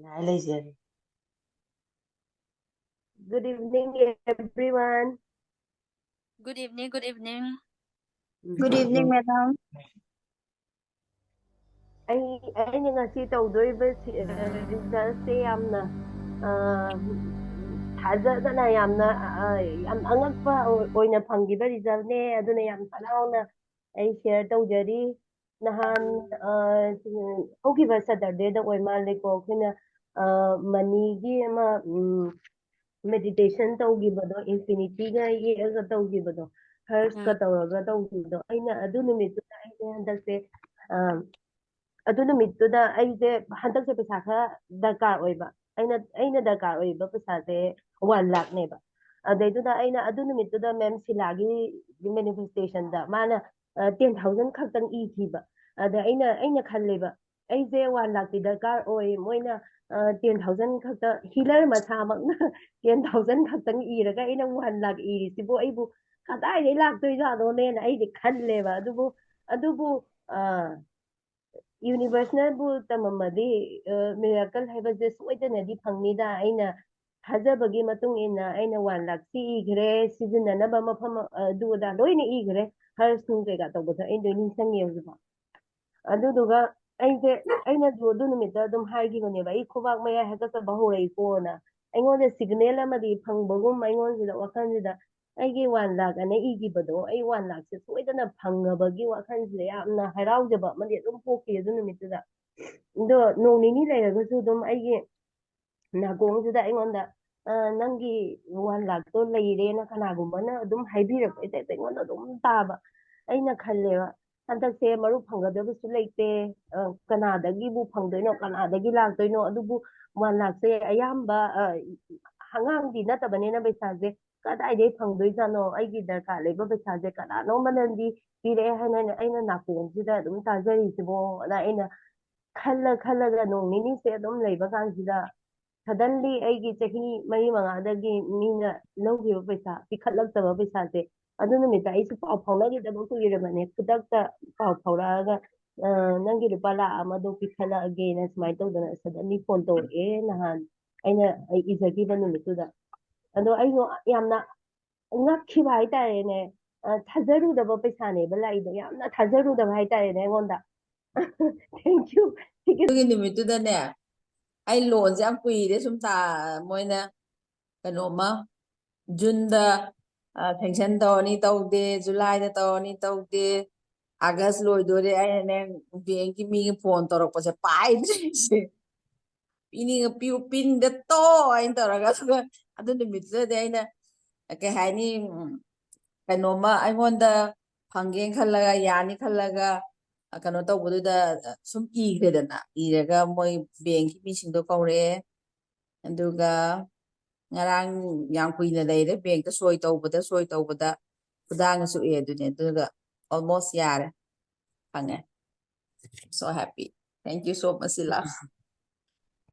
Good evening, everyone. Good evening, good evening. Good evening, madam. ꯑꯩꯅ ꯉꯁꯤ ꯇꯧꯗꯣꯏꯕ ꯔꯤꯖꯜꯁꯦ ꯌꯥꯝꯅ ꯊꯥꯖꯗꯅ ꯌꯥꯝꯅ ꯌꯥꯝ ꯑꯉꯛꯄ ꯑꯣꯏꯅ ꯐꯪꯈꯤꯕ ꯔꯤꯖꯜꯅꯦ ꯑꯗꯨꯅ ꯌꯥꯝ ꯍꯔꯥꯎꯅ ꯑꯩ ꯁꯦꯌꯔ ꯇꯧꯖꯔꯤ ꯅꯍꯥꯟ ꯍꯧꯈꯤꯕ ꯁꯦꯇꯔꯗꯦꯗ ꯑꯣꯏ ꯃꯥꯜꯂꯦꯀꯣ ꯑꯩꯈꯣꯏꯅ ꯃꯅꯤꯒꯤ ꯑꯃ ꯃꯦꯗꯤꯇꯦꯁꯟ ꯇꯧꯈꯤꯕꯗꯣ ꯏꯟꯐꯤꯅꯤꯇꯤꯒ ꯌꯦꯛꯑꯒ ꯇꯧꯈꯤꯕꯗꯣ ꯍꯔꯁꯀ ꯇꯧꯔꯒ ꯇꯧꯈꯤꯕꯗꯣ ꯑꯩꯅ ꯑꯗꯨ ꯅꯨꯃꯤꯠꯇꯨꯗ ꯑꯩꯁꯦ ꯍꯟꯗꯛꯁꯦ ꯑꯗꯨ ꯅꯨꯃꯤꯠꯇꯨꯗ ꯑꯩꯁꯦ ꯍꯟꯗꯛꯁꯦ ꯄꯩꯁా ꯈꯔ ꯗꯔꯀꯥꯔ ꯑꯣꯏꯕ ꯑꯩꯅ ꯗꯔꯀꯥꯔ ꯑꯣꯏꯕ ꯄꯩꯁꯥꯁꯦ 1 ꯂꯥꯈꯅꯦꯕ ꯑꯗꯩꯗꯨꯗ ꯑꯩꯅ ꯑꯗꯨ ꯅꯨꯃꯤꯠꯇꯨꯗ ꯃꯦꯝ ꯁꯤꯂꯥꯒꯤ ꯃꯦꯅꯤꯐꯦꯁꯇꯦꯁꯟꯗ ꯃꯥꯅ 10,000 ꯈꯛꯇꯪ ꯏꯈꯤꯕ ꯑꯗ ꯑꯩꯅ ꯈꯜꯂꯦꯕ ꯑꯩꯁꯦ 1 ꯂꯥꯈꯇꯤ ꯗꯔꯀꯥꯔ ꯑꯣꯏ ꯃꯣꯏꯅ 10,000 ꯈꯛꯇ ꯍꯤꯂꯔ ꯃꯁꯥꯃꯛꯅ 10,000 ꯈꯛꯇꯪ ꯏꯔꯒ ꯑꯩꯅ 1 ꯂꯥꯈ ꯏꯔꯤꯁꯤꯕꯨ ꯑꯩꯕꯨ ꯀꯗꯥꯏꯗꯩ ꯂꯥꯛꯇꯣꯏꯖꯥꯠꯅꯣꯅꯦꯅ ꯑꯩꯁꯦ ꯈꯜꯂꯦꯕ ꯑꯗꯨꯕꯨ ꯌꯨꯅꯤꯚꯔꯁꯅꯕꯨ ꯇꯝꯃꯝꯃꯗꯤ ꯃꯤꯔꯥꯀꯜ ꯍꯥꯏꯕꯁꯦ ꯁꯣꯏꯗꯅꯗꯤ ꯐꯪꯅꯤꯗ ꯑꯩꯅ ꯊꯥꯖꯕꯒꯤ ꯃꯇꯨꯡ ꯏꯟꯅ ꯑꯩꯅ 1 ꯂꯥꯈꯁꯤ ꯏꯈ꯭ꯔꯦ ꯁꯤꯖꯤꯟꯅꯅꯕ ꯃꯐꯝ ꯑꯗꯨꯗ ꯂꯣꯏꯅ ꯏꯈ꯭ꯔꯦ ꯍꯔꯁ ꯅꯨꯡ ꯀꯩꯀꯥ ꯇꯧꯕꯗꯣ ꯑꯩ ꯂꯣꯏ ꯅꯤꯡꯁꯤꯡꯉꯦ ꯍꯧꯖꯤꯛꯐꯥꯎ ꯑꯗꯨꯗꯨꯒ ꯑꯩꯅꯁꯨ ꯑꯗꯨ ꯅꯨꯃꯤꯠꯇ ꯑꯗꯨꯝ ꯍꯥꯏꯈꯤꯕꯅꯦꯕ ꯑꯩ ꯈꯨꯕꯥꯛ ꯃꯌꯥꯏ ꯍꯥꯒꯠꯆꯕ ꯍꯧꯔꯛꯏꯀꯣꯅ ꯑꯩꯉꯣꯟꯗ ꯁꯤꯒꯅꯦꯜ ꯑꯃꯗꯤ ꯐꯪꯕꯒꯨꯝ ꯑꯩꯉꯣꯟꯁꯤꯗ ꯋꯥꯈꯜꯁꯤda ꯑꯩꯒꯤ 1 ꯂꯥꯈ ꯑꯅ ꯏꯈꯤꯕꯗꯣ ꯑꯩ 1 ꯂꯥꯈꯁꯦ ꯁꯣꯏꯗꯅ ꯐꯪꯉꯕꯒꯤ ꯋꯥꯈꯜꯁꯤꯗ ꯌꯥꯝꯅ ꯍꯔꯥꯎꯖꯕ ꯑꯃꯗꯤ ꯑꯗꯨꯝ ꯄꯣꯛꯈꯤ ꯑꯗꯨ ꯅꯨꯃꯤꯠꯇꯨꯗ ꯑꯗꯣ ꯅꯣꯡ ꯅꯤꯅꯤ ꯂꯩꯔꯒꯁꯨ ꯑꯗꯨꯝ ꯑꯩꯒꯤ ꯅꯥꯀꯣꯡꯁꯤꯗ ꯑꯩꯉꯣꯟꯗ ꯅꯪꯒꯤ 1 ꯂꯥꯈꯇꯣ ꯂꯩꯔꯦꯅ ꯀꯅꯥꯒꯨꯝꯕꯅ ꯑꯗꯨꯝ ꯍꯥꯏꯕꯤꯔꯛꯄ ꯑꯩꯉꯣꯟꯗ ꯑꯗꯨꯝ ꯇꯥꯕ ꯑꯩꯅ ꯈꯜꯂꯦꯕ ꯍꯟꯗꯛꯁꯦ ꯃꯔꯨꯞ ꯐꯪꯒꯗꯕꯁꯨ ꯂꯩꯇꯦ ꯀꯅꯥꯗꯒꯤꯕꯨ ꯐꯪꯗꯣꯏꯅꯣ ꯀꯅꯥꯗꯒꯤ ꯂꯥꯛꯇꯣꯏꯅꯣ ꯑꯗꯨꯕꯨ 1 ꯂꯥꯈꯁꯦ ꯑꯌꯥꯝꯕ ꯑꯉꯥꯡꯗꯤ ꯅꯠꯇꯕꯅꯤꯅ ꯄꯩꯁꯥꯁꯦ ꯀꯗꯥꯏꯗꯒꯤ ꯐꯪꯗꯣꯏꯖꯥꯠꯅꯣ ꯑꯩꯒꯤ ꯗꯔꯀꯥꯔ ꯂꯩꯕ ꯄꯩꯁꯥꯁꯦ ꯀꯅꯥꯅꯣꯃꯅꯗꯤ ꯄꯤꯔꯛꯑꯦ ꯍꯥꯏꯅ ꯑꯩꯅ ꯅꯥꯀꯣꯡꯁꯤꯗ ꯑꯗꯨꯝ ꯇꯥꯖꯔꯤꯁꯤꯕꯣꯅ ꯑꯩꯅ ꯈꯜꯂꯒ ꯅꯣꯡ ꯅꯤꯅꯤꯁꯦ ꯑꯗꯨꯝ ꯂꯩꯕ ꯀꯥꯟꯁꯤꯗ ꯁꯗꯟꯂꯤ ꯑꯩꯒꯤ ꯆꯍꯤ 4-5ꯗꯒꯤ ꯃꯤꯅ ꯂꯧꯈꯤꯕ ꯄꯩꯁꯥ ꯄꯤꯈꯠꯂꯛꯇꯕ ꯄꯩꯁꯥꯁꯦ ꯑꯗꯨ ꯅꯨꯃꯤꯠꯇ ꯑꯩꯁꯨ ꯄꯥꯎ ꯐꯥꯎꯅꯈꯤꯗꯕ ꯀꯨꯏꯔꯕꯅꯦ ꯈꯨꯗꯛꯇ ꯄꯥꯎ ꯐꯥꯎꯔꯛꯑꯒ ꯅꯪꯒꯤ ꯂꯨꯄꯥ 1,00,000ꯗꯣ ꯄꯤꯈꯠꯂꯛꯑꯒꯦꯅ ꯁꯨꯃꯥꯏꯅ ꯇꯧꯗꯅ ꯁꯗꯟꯂꯤ ꯐꯣꯟ ꯇꯧꯔꯛꯑꯦ ꯅꯍꯥꯟ ꯑꯩ ꯏꯖꯈꯤꯕ ꯅꯨꯃꯤꯠꯇꯨꯗ ꯑꯗꯣ ꯑꯩꯁꯨ ꯌꯥꯝꯅ ꯉꯛꯈꯤꯕ ꯍꯥꯏꯇꯥꯔꯦꯅꯦ ꯊꯥꯖꯔꯨꯗꯕ ꯄꯩꯁꯥꯅꯦꯕ ꯂꯥꯛꯏꯗꯣ ꯌꯥꯝꯅ ꯊꯥꯖꯔꯨꯗꯕ ꯍꯥꯏꯇꯥꯔꯦꯅꯦ ꯑꯩꯉꯣꯟꯗ ꯊꯦꯡꯛ ꯌꯨ ꯑꯗꯨꯒꯤ ꯅꯨꯃꯤꯠꯇꯨꯗꯅꯦ ꯑꯩ ꯂꯣꯟꯁꯦ ꯌꯥꯝ ꯀꯨꯏꯔꯦ ꯁꯨꯝ ꯃꯣꯏꯅ ꯀꯩꯅꯣꯝꯃ ꯖꯨꯟꯗ ꯁꯦꯡꯁꯟ ꯇꯧꯔꯅꯤ ꯇꯧꯗꯦ ꯖꯨꯂꯥꯏꯗ ꯇꯧꯔꯅꯤ ꯇꯧꯗꯦ ꯑꯥꯒꯁ ꯂꯣꯏꯗꯣꯔꯦ ꯑꯩꯅꯅꯦ ꯕꯦꯡꯀꯤ ꯃꯤꯒ ꯐꯣꯟ ꯇꯧꯔꯛꯄꯁꯦ ꯄꯥꯏꯗ꯭ꯔꯤꯁꯦ ꯄꯤꯌꯨ ꯄꯤꯟꯗ ꯑꯩꯅ ꯇꯧꯔꯒ ꯑꯗꯨꯒ ꯑꯗꯨ ꯅꯨꯃꯤꯠꯇꯨꯗꯗꯤ ꯑꯩꯅ ꯀꯩ ꯍꯥꯏꯅꯤ ꯀꯩꯅꯣꯝꯃ ꯑꯩꯉꯣꯟꯗ ꯐꯪꯒꯦꯅ ꯈꯜꯂꯒ ꯌꯥꯅꯤ ꯈꯜꯂꯒ ꯀꯩꯅꯣ ꯇꯧꯕꯗꯨꯗ ꯁꯨꯝ ꯏꯈ꯭ꯔꯦꯗꯅ ꯏꯔꯒ ꯃꯣꯏ ꯕꯦꯡꯀꯤ ꯃꯤꯁꯤꯡꯗꯣ ꯀꯧꯔꯛꯑꯦ ꯑꯗꯨꯒ ꯉꯔꯥꯡ ꯌꯥꯝ ꯀꯨꯏꯅ ꯂꯩꯔꯦ ꯕꯦꯡꯛꯇ ꯁꯣꯏ ꯇꯧꯕꯗ ꯈꯨꯗꯥꯡꯒ ꯁꯣꯛꯑꯦ ꯑꯗꯨꯅꯦ ꯑꯗꯨꯒ ꯑꯣꯜꯃꯣꯁ ꯌꯥꯔꯦ ꯐꯪꯉꯦ so happy thank you so much Sheela